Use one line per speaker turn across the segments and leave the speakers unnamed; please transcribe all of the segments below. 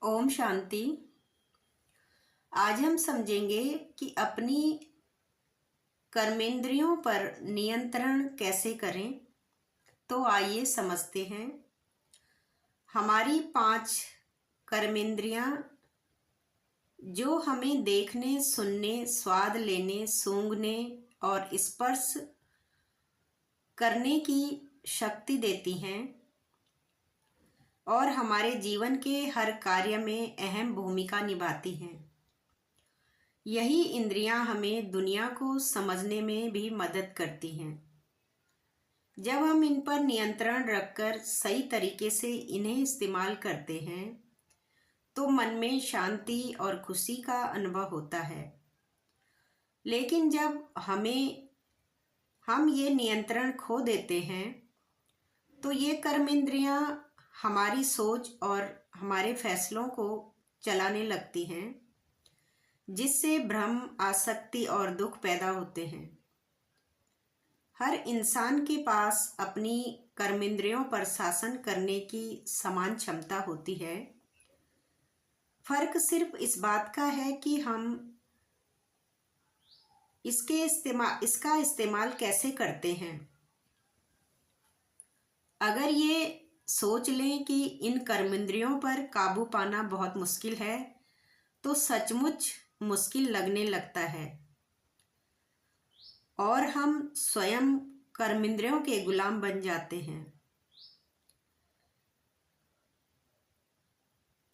ओम शांति। आज हम समझेंगे कि अपनी कर्मेंद्रियों पर नियंत्रण कैसे करें। तो आइए समझते हैं। हमारी 5 कर्मेंद्रियां जो हमें देखने, सुनने, स्वाद लेने, सूंघने और स्पर्श करने की शक्ति देती हैं और हमारे जीवन के हर कार्य में अहम भूमिका निभाती हैं। यही इंद्रियां हमें दुनिया को समझने में भी मदद करती हैं। जब हम इन पर नियंत्रण रखकर सही तरीके से इन्हें इस्तेमाल करते हैं तो मन में शांति और खुशी का अनुभव होता है। लेकिन जब हम ये नियंत्रण खो देते हैं तो ये कर्मेंद्रियां हमारी सोच और हमारे फैसलों को चलाने लगती हैं, जिससे भ्रम, आसक्ति और दुख पैदा होते हैं। हर इंसान के पास अपनी कर्मेंद्रियों पर शासन करने की समान क्षमता होती है। फर्क सिर्फ इस बात का है कि हम इसका इस्तेमाल कैसे करते हैं। अगर ये सोच लें कि इन कर्मेंद्रियों पर काबू पाना बहुत मुश्किल है तो सचमुच मुश्किल लगने लगता है और हम स्वयं कर्मेंद्रियों के गुलाम बन जाते हैं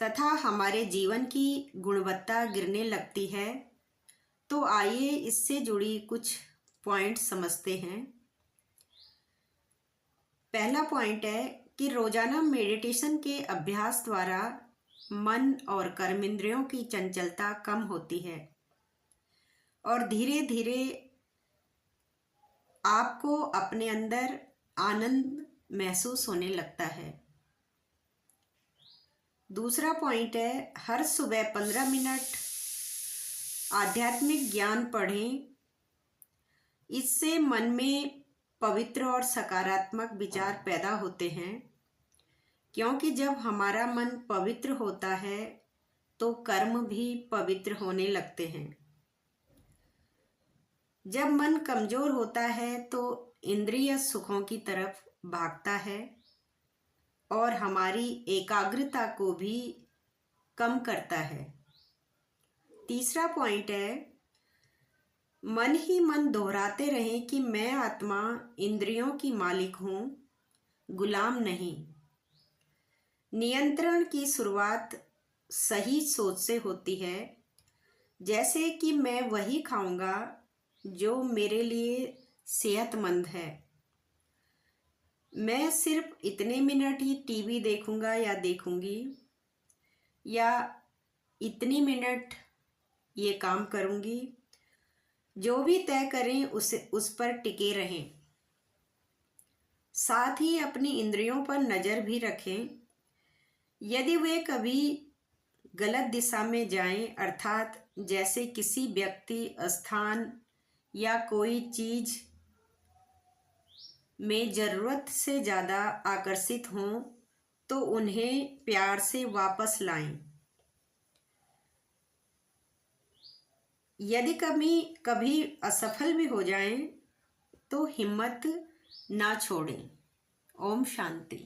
तथा हमारे जीवन की गुणवत्ता गिरने लगती है। तो आइए इससे जुड़ी कुछ पॉइंट समझते हैं। पहला पॉइंट है कि रोजाना मेडिटेशन के अभ्यास द्वारा मन और कर्मेंद्रियों की चंचलता कम होती है और धीरे धीरे आपको अपने अंदर आनंद महसूस होने लगता है। दूसरा पॉइंट है, हर सुबह 15 मिनट आध्यात्मिक ज्ञान पढ़ें। इससे मन में पवित्र और सकारात्मक विचार पैदा होते हैं, क्योंकि जब हमारा मन पवित्र होता है तो कर्म भी पवित्र होने लगते हैं। जब मन कमजोर होता है तो इंद्रिय सुखों की तरफ भागता है और हमारी एकाग्रता को भी कम करता है। तीसरा पॉइंट है, मन ही मन दोहराते रहें कि मैं आत्मा इंद्रियों की मालिक हूँ, गुलाम नहीं। नियंत्रण की शुरुआत सही सोच से होती है, जैसे कि मैं वही खाऊंगा जो मेरे लिए सेहतमंद है। मैं सिर्फ इतने मिनट ही टीवी देखूंगा या देखूंगी, या इतनी मिनट ये काम करूंगी। जो भी तय करें उस पर टिके रहें। साथ ही अपनी इंद्रियों पर नज़र भी रखें। यदि वे कभी गलत दिशा में जाएं, अर्थात जैसे किसी व्यक्ति, स्थान या कोई चीज़ में ज़रूरत से ज़्यादा आकर्षित हों, तो उन्हें प्यार से वापस लाएं। यदि कभी असफल भी हो जाएं, तो हिम्मत ना छोड़ें। ओम शांति।